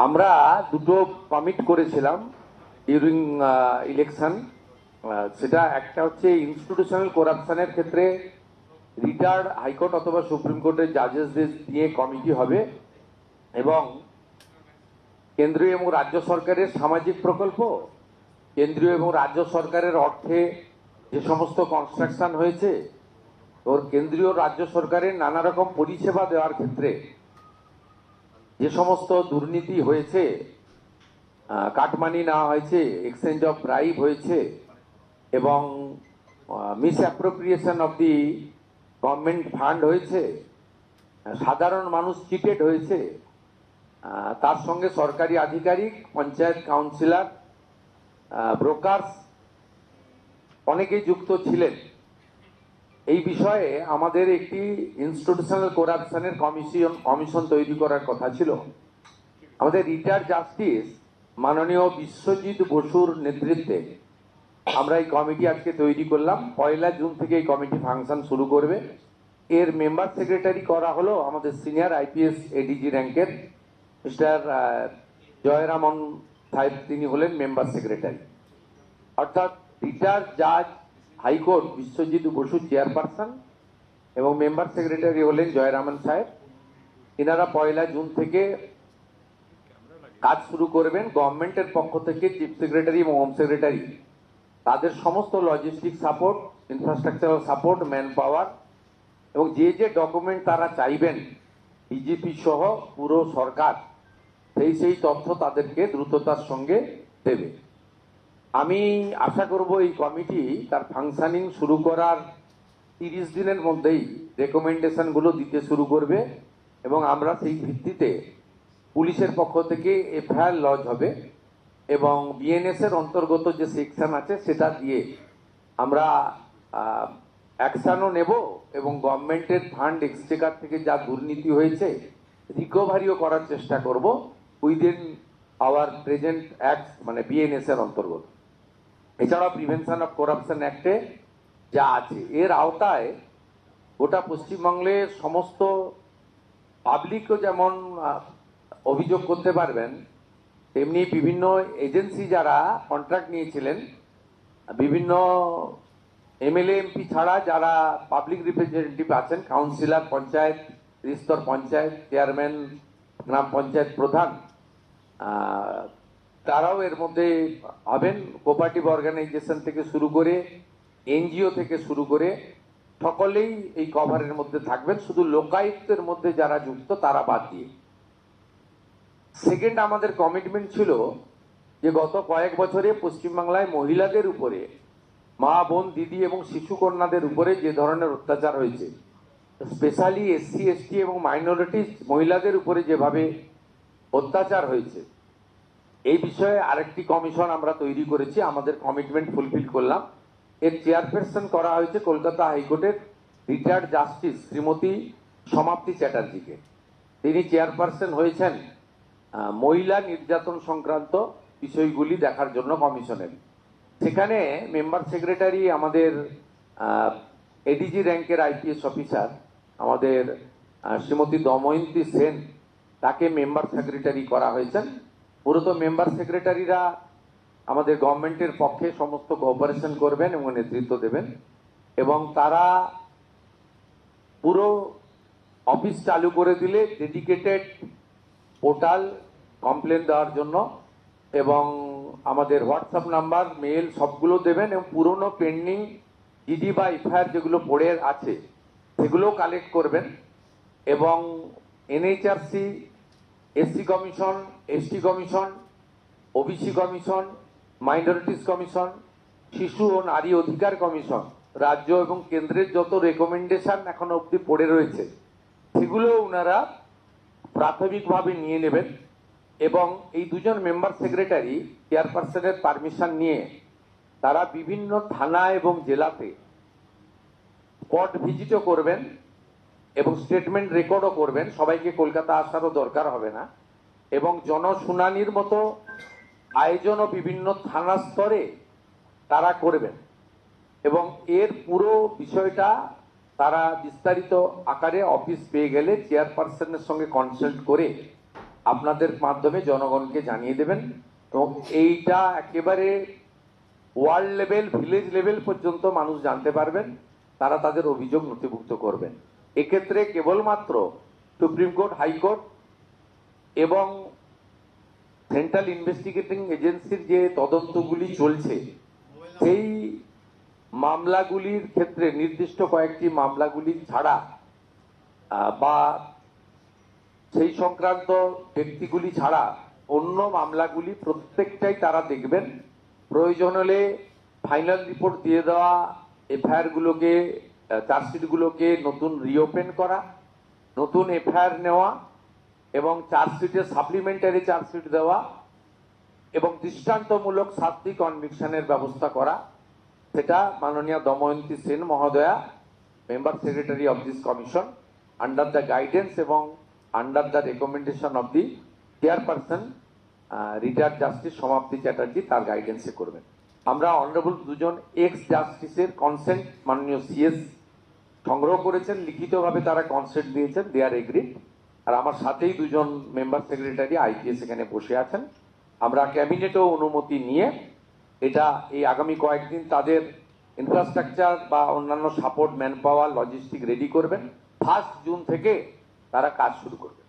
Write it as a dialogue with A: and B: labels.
A: আমরা দুটো কমিট করেছিলাম ডিউরিং ইলেকশন। সেটা একটা হচ্ছে ইনস্টিটিউশনাল করাপশনের ক্ষেত্রে রিটায়ার্ড হাইকোর্ট অথবা সুপ্রিম কোর্টের জাজেসদের দিয়ে কমিটি হবে, এবং কেন্দ্রীয় এবং রাজ্য সরকারের সামাজিক প্রকল্প, কেন্দ্রীয় এবং রাজ্য সরকারের অর্থে যে সমস্ত কনস্ট্রাকশন হয়েছে, ওর কেন্দ্রীয় রাজ্য সরকারের নানা রকম পরিষেবা দেওয়ার ক্ষেত্রে যে সমস্ত দুর্নীতি হয়েছে, কাটমানি নেওয়া হয়েছে, এক্সচেঞ্জ অফ ব্রাইব হয়েছে, এবং miss appropriation of the government fund হয়েছে, সাধারণ মানুষ চিটেড হয়েছে, তার সঙ্গে সরকারি আধিকারিক, পঞ্চায়েত কাউন্সিলর, ব্রোকার্স অনেকেই যুক্ত ছিলেন। এই বিষয়ে আমাদের একটি ইনস্টিটিউশনাল করাপশনের কমিশন তৈরি করার কথা ছিল। আমাদের রিটায়ার্ড জাস্টিস মাননীয় বিশ্বজিৎ বসুর নেতৃত্বে আমরা এই কমিটি আজকে তৈরি করলাম। 1 জুন থেকে এই কমিটি ফাংশন শুরু করবে। এর মেম্বার সেক্রেটারি করা হলো আমাদের সিনিয়র আইপিএস এডিজি র্যাঙ্কের মিস্টার জয়রামন সাহেব, তিনি হলেন মেম্বার সেক্রেটারি। অর্থাৎ রিটায়ার্ড জাজ হাইকোর্ট বিশ্বজিৎ বসু চেয়ারপারসন এবং মেম্বার সেক্রেটারি হলেন জয়রামন সাহেব। এনারা 1 জুন থেকে কাজ শুরু করবেন। গভর্নমেন্টের পক্ষ থেকে চিফ সেক্রেটারি এবং হোম সেক্রেটারি তাদের সমস্ত logistic support, infrastructural support, man power এবং যে যে ডকুমেন্ট তারা চাইবেন, ডিজিপি সহ পুরো সরকার সেই তথ্য তাদেরকে দ্রুততার সঙ্গে দেবে। আমি আশা করব এই কমিটি তার ফাংশনিং শুরু করার 30 দিনের মধ্যেই রেকমেন্ডেশনগুলো দিতে শুরু করবে, এবং আমরা সেই ভিত্তিতে পুলিশের পক্ষ থেকে এফআইআর লজ হবে, এবং বিএনএস এর অন্তর্গত যে সেকশন আছে সেটা দিয়ে আমরা অ্যাকশনও নেব, এবং গভর্নমেন্টের ফান্ড এক্সচেকার থেকে যা দুর্নীতি হয়েছে রিকভারিও করার চেষ্টা করব উইদিন আওয়ার প্রেজেন্ট অ্যাক্ট, মানে বিএনএস এর অন্তর্গত। এছাড়াও প্রিভেনশন অফ করাপশন অ্যাক্টে যা আছে এর আওতায় গোটা পশ্চিমবঙ্গের সমস্ত পাবলিকও যেমন অভিযোগ করতে পারবেন, তেমনি বিভিন্ন এজেন্সি যারা কন্ট্রাক্ট নিয়েছিলেন, বিভিন্ন এমএলএ এমপি ছাড়া যারা পাবলিক রিপ্রেজেন্টেটিভ আছেন, কাউন্সিলর, পঞ্চায়েত স্তর পঞ্চায়েত চেয়ারম্যান, গ্রাম পঞ্চায়েত প্রধান, তারাও এর মধ্যে হবেন। কোঅপারেটিভ অর্গানাইজেশন থেকে শুরু করে এনজিও থেকে শুরু করে সকলেই এই কভারের মধ্যে থাকবেন, শুধু লোকায়ুক্তের মধ্যে যারা যুক্ত তারা বাদ দিয়ে। সেকেন্ড, আমাদের কমিটমেন্ট ছিল যে গত কয়েক বছরে পশ্চিমবাংলায় মহিলাদের উপরে, মা, বোন, দিদি এবং শিশু কন্যাদের উপরে যে ধরনের অত্যাচার হয়েছে, স্পেশালি এসসি, এসটি এবং মাইনরিটিস মহিলাদের উপরে যেভাবে অত্যাচার হয়েছে, এই বিষয়ে আরেকটি কমিশন আমরা তৈরি করেছি। আমাদের কমিটমেন্ট ফুলফিল করলাম। এর চেয়ারপারসন করা হয়েছে কলকাতা হাইকোর্টের রিটায়ার্ড জাস্টিস শ্রীমতী সমাপ্তি চ্যাটার্জিকে। তিনি চেয়ারপারসন হয়েছেন মহিলা নির্যাতন সংক্রান্ত বিষয়গুলি দেখার জন্য কমিশনের। সেখানে মেম্বার সেক্রেটারি আমাদের এডিজি র্যাঙ্কের আইপিএস অফিসার আমাদের শ্রীমতী দময়ন্তী সেন, তাকে মেম্বার সেক্রেটারি করা হয়েছেন। মূলত মেম্বার সেক্রেটারিরা আমাদের গভর্নমেন্টের পক্ষে সমস্ত কোঅপারেশন করবেন এবং নেতৃত্ব দেবেন, এবং তারা পুরো অফিস চালু করে দিলে ডেডিকেটেড পোর্টাল কমপ্লেন দেওয়ার জন্য, এবং আমাদের হোয়াটসঅ্যাপ নাম্বার, মেল সবগুলো দেবেন, এবং পুরনো পেন্ডিং জিডি বা এফআইআর যেগুলো পড়ে আছে সেগুলো কালেক্ট করবেন, এবং NHRC, SC commission, ST commission, OBC commission, minorities commission, শিশু ও নারী অধিকার কমিশন, রাজ্য এবং কেন্দ্রের যত রেকমেন্ডেশন এখনো অবধি পড়ে রয়েছে সেগুলো ওনারা প্রাথমিকভাবে নিয়ে নেবেন, এবং এই দুজন মেম্বার সেক্রেটারি চেয়ারপারসনের পারমিশন নিয়ে তারা বিভিন্ন থানা এবং জেলাতে স্পট ভিজিটও করবেন এবং স্টেটমেন্ট রেকর্ডও করবেন। সবাইকে কলকাতা আসারও দরকার হবে না, এবং জনশুনানির মতো আয়োজনও বিভিন্ন থানা স্তরে তারা করবেন, এবং এর পুরো বিষয়টা তারা বিস্তারিত আকারে অফিস পেয়ে গেলে চেয়ারপারসনের সঙ্গে কনসাল্ট করে আপনাদের মাধ্যমে জনগণকে জানিয়ে দেবেন এবং এইটা একেবারে ওয়ার্ল্ড লেভেল, ভিলেজ লেভেল পর্যন্ত মানুষ জানতে পারবেন, তারা তাদের অভিযোগ নথিভুক্ত করবেন। এক্ষেত্রে কেবলমাত্র সুপ্রিম কোর্ট, হাইকোর্ট এবং সেন্ট্রাল ইনভেস্টিগেটিং এজেন্সির যে তদন্তগুলি চলছে সেই মামলাগুলির ক্ষেত্রে নির্দিষ্ট কয়েকটি মামলাগুলি ছাড়া বা সেই সংক্রান্ত ব্যক্তিগুলি ছাড়া অন্য মামলাগুলি প্রত্যেকটাই তারা দেখবেন। প্রয়োজন হলে ফাইনাল রিপোর্ট দিয়ে দেওয়া এফআইআর গুলোকে, চার্জশিটগুলোকে নতুন রিওপেন করা, নতুন এফআইআর নেওয়া এবং চার্জশিটে সাপ্লিমেন্টারি চার্জশিট দেওয়া এবং দৃষ্টান্তমূলক শাস্তি কনভিকশনের ব্যবস্থা করা, সেটা মাননীয় দময়ন্তী সেন মহোদয়া, member secretary of this commission, under the guidance এবং under the recommendation of the chairperson retired justice Samapti Chatterjee, তার গাইডেন্সে করবেন। আমরা অনারেবল দুজন এক্স জাস্টিসের কনসেন্ট মাননীয় সিএস সংগ্রহ করেছেন, লিখিতভাবে তারা কনসেন্ট দিয়েছেন, দে আর এগ্রিড। আর আমার সাথেই দুজন মেম্বার সেক্রেটারি আইপিএস এখানে বসে আছেন। আমরা ক্যাবিনেটও অনুমতি নিয়ে এটা এই আগামী কয়েকদিন তাদের ইনফ্রাস্ট্রাকচার বা অন্যান্য support, man power, logistic ready করবেন। 1 জুন থেকে তারা কাজ শুরু করবে।